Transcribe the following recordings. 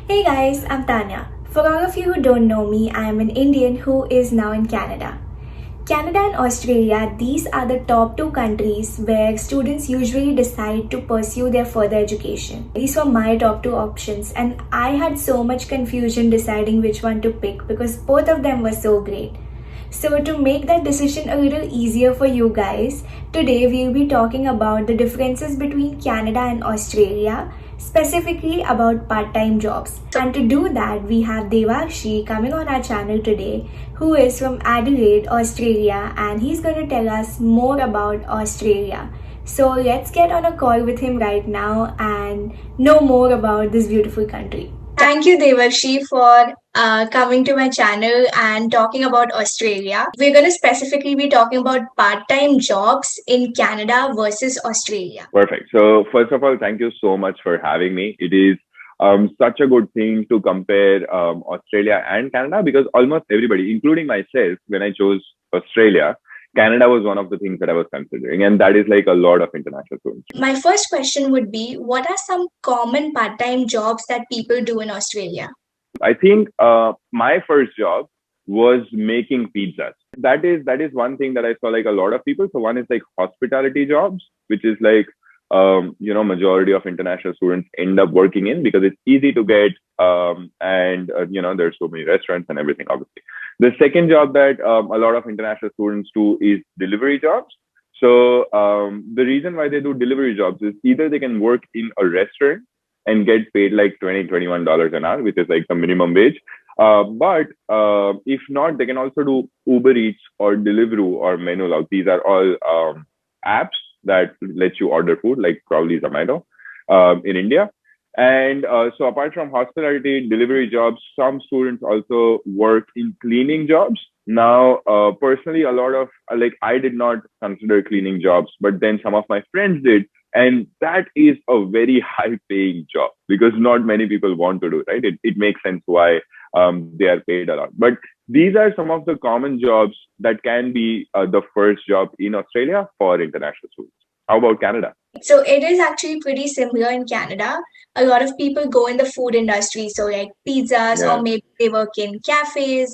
Hey guys, I'm Tanya. For all of you who don't know me, I am an Indian who is now in Canada. Canada and Australia, these are the top two countries where students usually decide to pursue their further education. These were my top two options, and I had so much confusion deciding which one to pick because both of them were so great. So, to make that decision a little easier for you guys, today we'll be talking about the differences between Canada and Australia, specifically about part time jobs. And to do that, we have Devakshi coming on our channel today, who is from Adelaide, Australia, and he's going to tell us more about Australia. So, let's get on a call with him right now and know more about this beautiful country. Thank you, Devarshi, for coming to my channel and talking about Australia. We're going to specifically be talking about part-time jobs in Canada versus Australia. Perfect. So first of all, thank you so much for having me. It is such a good thing to compare Australia and Canada because almost everybody, including myself, when I chose Australia, Canada was one of the things that I was considering, and that is like a lot of international students. My first question would be, what are some common part-time jobs that people do in Australia? I think my first job was making pizzas. That is one thing that I saw like a lot of people. So one is like hospitality jobs, which is like majority of international students end up working in because it's easy to get and there's so many restaurants and everything. Obviously, the second job that a lot of international students do is delivery jobs. So the reason why they do delivery jobs is either they can work in a restaurant and get paid like $21 an hour, which is like the minimum wage. But if not, they can also do Uber Eats or Deliveroo or Menulog. These are all apps that let you order food, like probably Zomato in India. And so apart from hospitality, delivery jobs, some students also work in cleaning jobs. Now, personally, a lot of I did not consider cleaning jobs, but then some of my friends did. And that is a very high paying job because not many people want to do it, right? It makes sense why they are paid a lot. But these are some of the common jobs that can be the first job in Australia for international students. How about Canada? So it is actually pretty similar in Canada. A lot of people go in the food industry, so like pizzas, or maybe they work in cafes.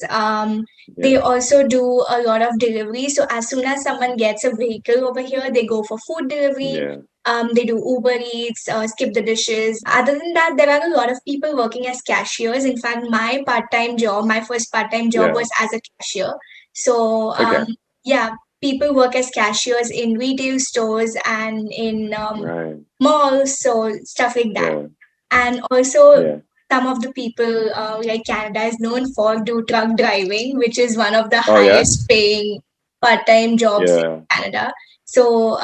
They also do a lot of delivery. So as soon as someone gets a vehicle over here, they go for food delivery. They do Uber Eats, skip the dishes. Other than that, there are a lot of people working as cashiers. In fact, my first part-time job was as a cashier. So yeah, people work as cashiers in retail stores and in malls, so stuff like that. And also, some of the people, like Canada is known for do truck driving, which is one of the highest paying part-time jobs in Canada. So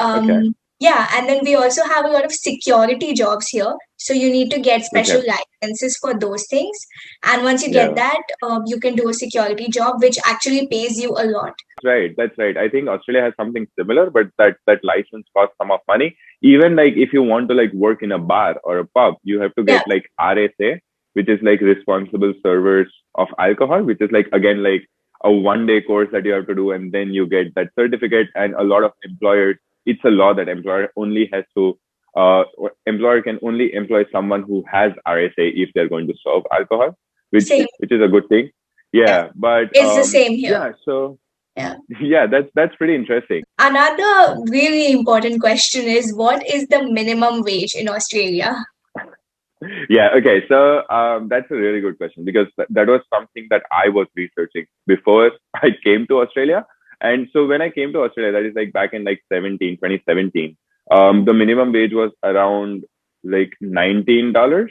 yeah, and then we also have a lot of security jobs here. So you need to get special licenses for those things. And once you get that, you can do a security job, which actually pays you a lot. That's right. I think Australia has something similar, but that license costs some of money. Even like if you want to like work in a bar or a pub, you have to get like RSA, which is like responsible servers of alcohol, which is like again like a 1 day course that you have to do, and then you get that certificate. And a lot of employers, it's a law that employer can only employ someone who has RSA if they're going to serve alcohol, which is a good thing. But it's the same here. That's pretty interesting. Another really important question is, what is the minimum wage in Australia? Okay. So that's a really good question because that was something that I was researching before I came to Australia. And so when I came to Australia, that is like back in like 2017, the minimum wage was around like $19.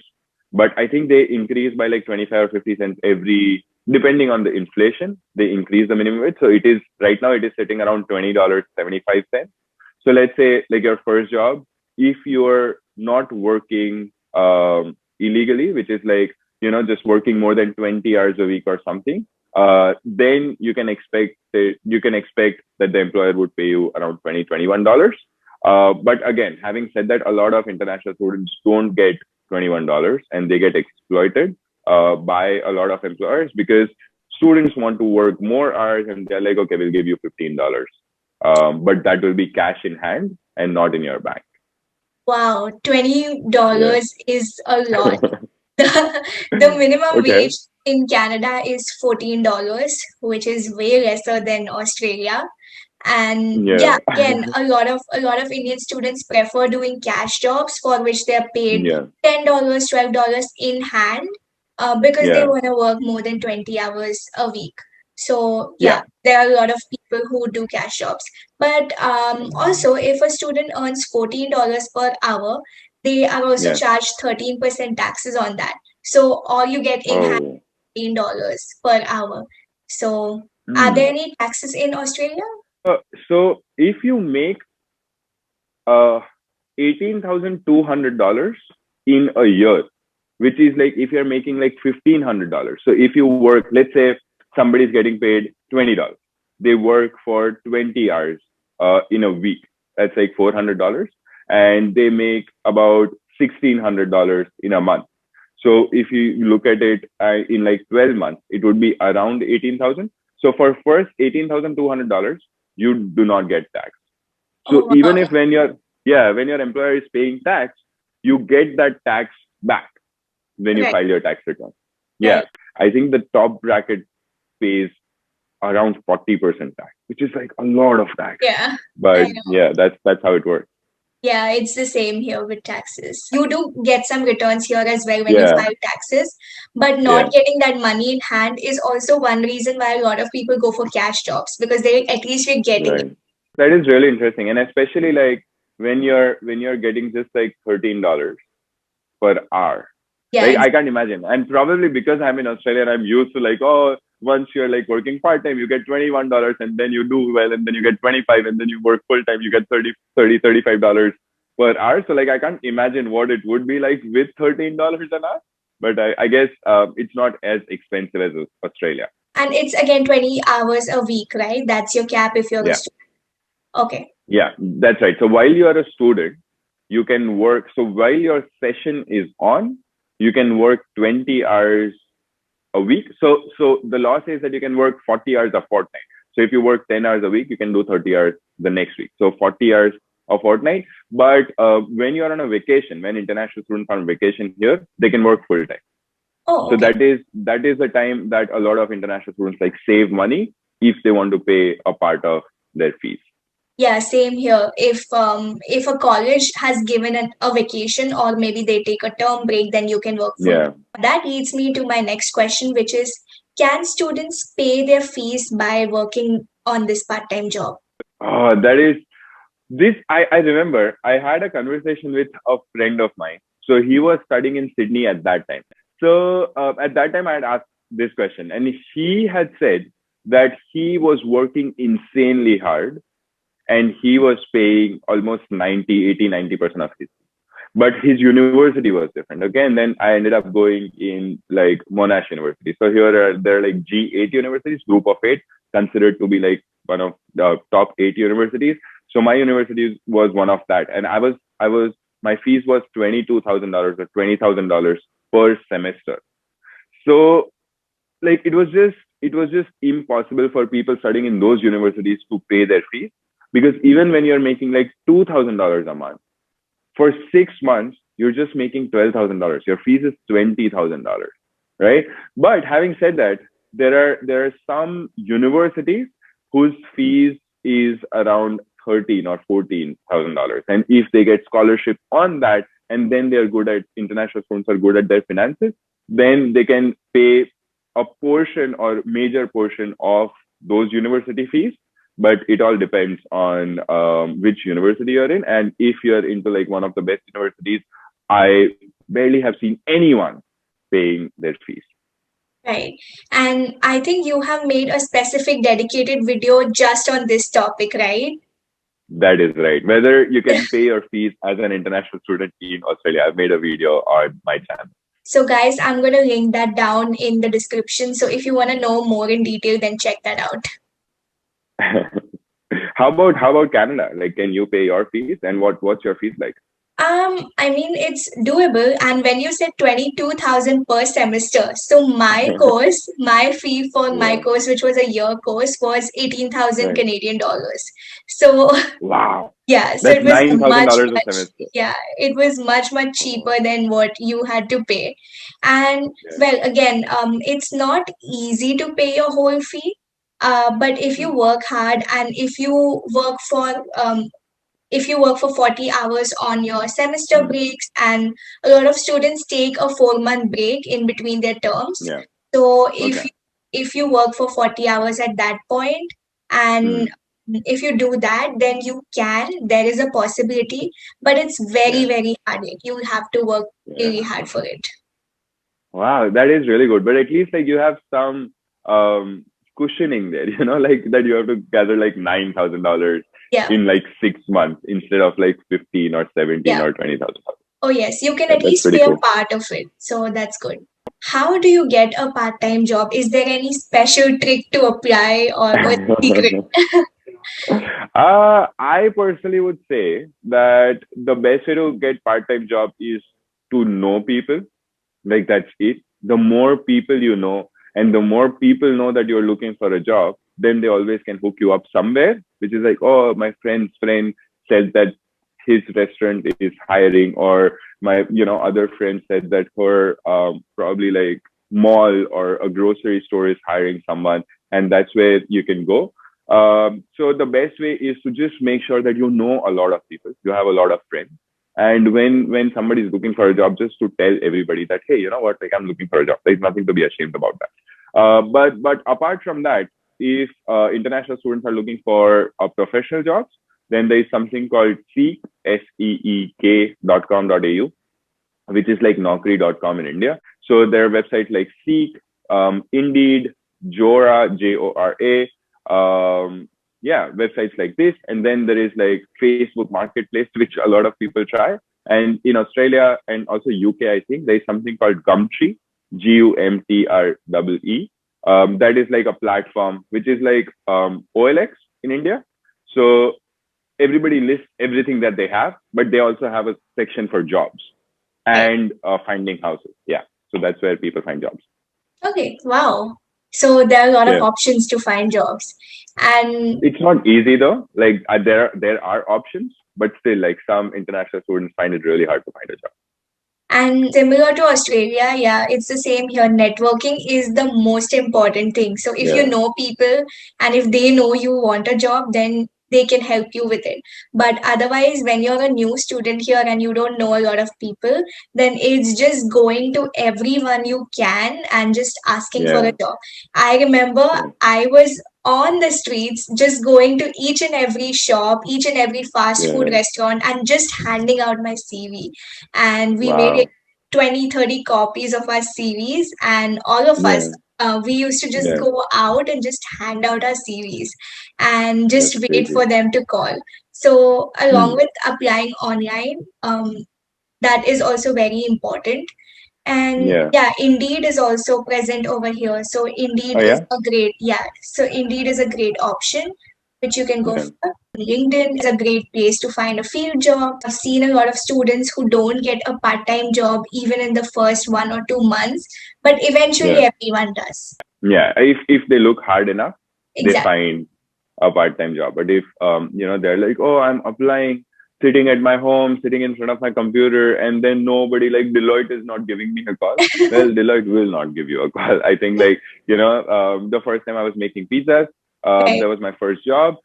But I think they increased by like 25 or 50 cents depending on the inflation, they increase the minimum wage. So right now it is sitting around $20.75. So let's say like your first job, if you're not working illegally, which is like, just working more than 20 hours a week or something, then you can expect that the employer would pay you around $21. But again, having said that, a lot of international students don't get $21 and they get exploited by a lot of employers because students want to work more hours and they're like, okay, we'll give you $15. But that will be cash in hand and not in your bank. Wow, $20 is a lot. The minimum Okay. wage in Canada is $14, which is way lesser than Australia. And Yeah. yeah, again, a lot of Indian students prefer doing cash jobs for which they're paid Yeah. $10, $12 in hand, because they Yeah. want to work more than 20 hours a week. So Yeah. yeah, there are a lot of people who do cash jobs. But also, if a student earns $14 per hour, they are also Yeah. charged 13% taxes on that. So all you get in hand Oh. $14 per hour. So are Hmm. there any taxes in Australia? So if you make uh $18,200 in a year, which is like if you're making like $1,500. So if you work, let's say somebody's getting paid $20, they work for 20 hours in a week. That's like $400, and they make about $1,600 in a month. So if you look at it in like 12 months, it would be around 18,000. So for first $18,200, you do not get tax. So Oh, even wow. if when your employer is paying tax, you get that tax back when you Right, file your tax return. Yeah, right. I think the top bracket pays around 40% tax, which is like a lot of tax. Yeah, I But know. yeah, that's how it works. Yeah, it's the same here with taxes. You do get some returns here as well when you Yeah, file taxes, but yeah, not getting that money in hand is also one reason why a lot of people go for cash jobs because they at least are getting it. right. That is really interesting, and especially like when you're getting just like $13 per hour. Yeah, Like I can't imagine. And probably because I'm in Australia and I'm used to like, oh, once you're like working part time, you get $21 and then you do well and then you get 25 and then you work full time, you get 35 dollars per hour. So like I can't imagine what it would be like with $13 an hour. But I guess it's not as expensive as Australia. and it's again 20 hours a week, right? That's your cap if you're a Yeah. student. Okay. Yeah, that's right. So while you are a student, you can work. So while your session is on, you can work 20 hours a week. So the law says that you can work 40 hours a fortnight. So if you work 10 hours a week, you can do 30 hours the next week. So 40 hours a fortnight. But when you are on a vacation, when international students are on vacation here, they can work full time. Oh, So okay. that is the time that a lot of international students like save money if they want to pay a part of their fees. Yeah, same here. If a college has given a vacation or maybe they take a term break, then you can work full Yeah. time. That leads me to my next question, which is, can students pay their fees by working on this part-time job? That is this. I remember I had a conversation with a friend of mine. So he was studying in Sydney at that time. So at that time, I had asked this question, and he had said that he was working insanely hard and he was paying almost 90, 80, 90% of his. But his university was different. Okay. And then I ended up going in like Monash University. So here there are like G8 universities, group of eight, considered to be like one of the top eight universities. So my university was one of that. And my fees was $22,000 or $20,000 per semester. So like it was just impossible for people studying in those universities to pay their fees, because even when you're making like $2,000 a month for 6 months, you're just making $12,000. Your fees is $20,000, right? But having said that, there are some universities whose fees is around 13 or $14,000, and if they get scholarship on that, and then they're good at international students are good at their finances, then they can pay a portion or major portion of those university fees, but it all depends on which university you're in. And if you're into like one of the best universities, I barely have seen anyone paying their fees. Right. And I think you have made a specific dedicated video just on this topic, right? That is right. Whether you can pay your fees as an international student in Australia, I've made a video on my channel. So, guys, I'm going to link that down in the description. So, if you want to know more in detail, then check that out. How about Canada? Like, can you pay your fees, and what's your fees like? I mean, it's doable. And when you said 22,000 per semester, so my fee for my Yeah. course, which was a year course, was 18,000 Right. Canadian dollars. So Wow. yeah, so That's it was $9,000 a semester. yeah, it was much cheaper Oh, than what you had to pay. And yeah. well, again, it's not easy to pay your whole fee. But if you Mm, work hard and if you work for 40 hours on your semester mm, breaks, and a lot of students take a 4-month break in between their terms. yeah. So Okay. if you work for 40 hours at that point, and Mm, if you do that, then there is a possibility, but it's yeah. very hard. Like, you have to work really Yeah. hard for it. Wow, that is really good. But at least like you have some cushioning there, like that you have to gather like $9,000 Yeah, in like 6 months instead of like 15 or 17 yeah. or 20,000. Oh, yes, you can Yeah, at that's least pretty pay a cool. part of it. So that's good. How do you get a part-time job? Is there any special trick to apply, or it's secret? I personally would say that the best way to get part-time job is to know people. Like that's it. The more people you know, and the more people know that you're looking for a job, then they always can hook you up somewhere, which is like, oh, my friend's friend said that his restaurant is hiring, or my, other friend said that her probably like mall or a grocery store is hiring someone, and that's where you can go. So the best way is to just make sure that you know a lot of people, you have a lot of friends, and when somebody is looking for a job, just to tell everybody that, hey, you know what, like I'm looking for a job. There's nothing to be ashamed about that. But apart from that, if international students are looking for professional jobs, then there is something called Seek, seek.com.au, which is like Naukri.com in India. So there are websites like Seek, Indeed, Jora, Jora. Yeah, websites like this. And then there is like Facebook Marketplace, which a lot of people try. And in Australia and also UK, I think there's something called Gumtree, Gumtree. That is like a platform which is like OLX in India. So everybody lists everything that they have, but they also have a section for jobs Right. and finding houses. Yeah. So that's where people find jobs. Okay, wow. So there are a lot of Yeah. options to find jobs. And It's not easy though. Like there are options, but still, like some international students find it really hard to find a job. similar to Australia, yeah, it's the same here. Networking is the most important thing. So if you Yeah. know people and if they know you want a job, then they can help you with it. But otherwise, when you're a new student here and you don't know a lot of people, then it's just going to everyone you can and just asking for a Yeah. job. I remember Yeah. I was on the streets, just going to each and every shop, each and every fast food Yeah. restaurant, and just handing out my CV. And we made it Wow. 20-30 copies of our CVs, and all of us, Yeah. we used to just Yeah. go out and just hand out our CVs and just That's wait crazy. for them to call. So along Hmm. with applying online, that is also very important. And Yeah. yeah, Indeed is also present over here. So Oh Indeed is yeah. a great, yeah. So Indeed is a great option which you can go Yeah. for. LinkedIn is a great place to find a field job. I've seen a lot of students who don't get a part-time job even in the first 1 or 2 months, but eventually Yeah. everyone does. Yeah. If they look hard enough, they Exactly. find a part-time job. But if they're like, oh, I'm applying, sitting at my home, sitting in front of my computer, and then nobody, like Deloitte is not giving me a call. Well, Deloitte will not give you a call. I think like the first time I was making pizzas, Right. that was my first job,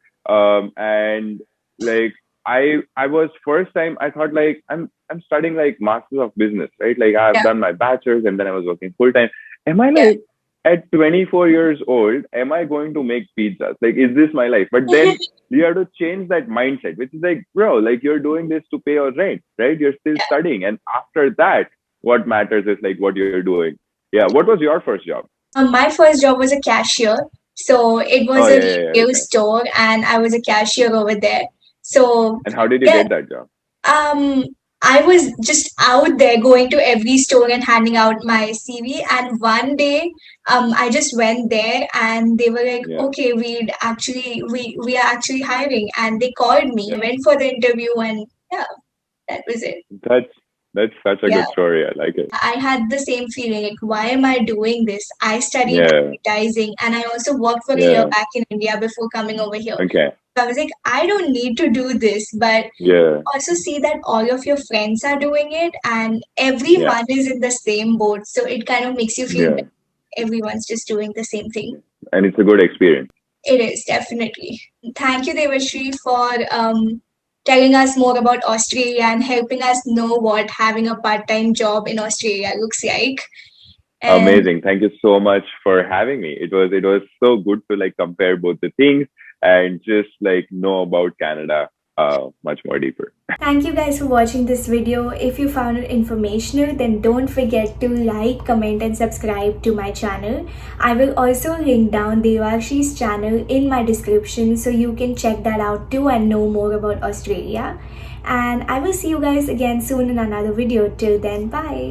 and like I was first time I thought like I'm studying like masters of business, right? Like I've Yeah. done my bachelor's and then I was working full time. Am I Yeah. like at 24 years old, am I going to make pizzas? Like, is this my life? But then you have to change that mindset, which is like, bro, like you're doing this to pay your rent, right? You're still studying. And after that, what matters is like what you're doing. Yeah. What was your first job? My first job was a cashier. So it Oh, was a yeah, yeah, yeah. retail Okay. store, and I was a cashier over there. So And how did you yeah, get that job? Um, I was just out there going to every store and handing out my CV. And one day, I just went there and they were like, Yeah. okay, we are actually hiring. And they called me. I Yeah. went for the interview, and yeah. That was it. That's such a Yeah. good story. I like it. I had the same feeling like, why am I doing this? I studied Yeah. advertising and I also worked for a year Yeah. back in India before coming over here. Okay. So I was like, I don't need to do this, but Yeah. also see that all of your friends are doing it and Yeah. everyone is in the same boat. So it kind of makes you feel Yeah. better. Everyone's just doing the same thing. And it's a good experience. It is definitely. Thank you, Devashri, for telling us more about Australia and helping us know what having a part-time job in Australia looks like. And Amazing. Thank you so much for having me. It was so good to like compare both the things and just like know about Canada much more deeper. thank you guys for watching this video. If you found it informational, then don't forget to like, comment and subscribe to my channel. I will also link down Devakshi's channel in my description so you can check that out too and know more about Australia. And I will see you guys again soon in another video. Till then, bye.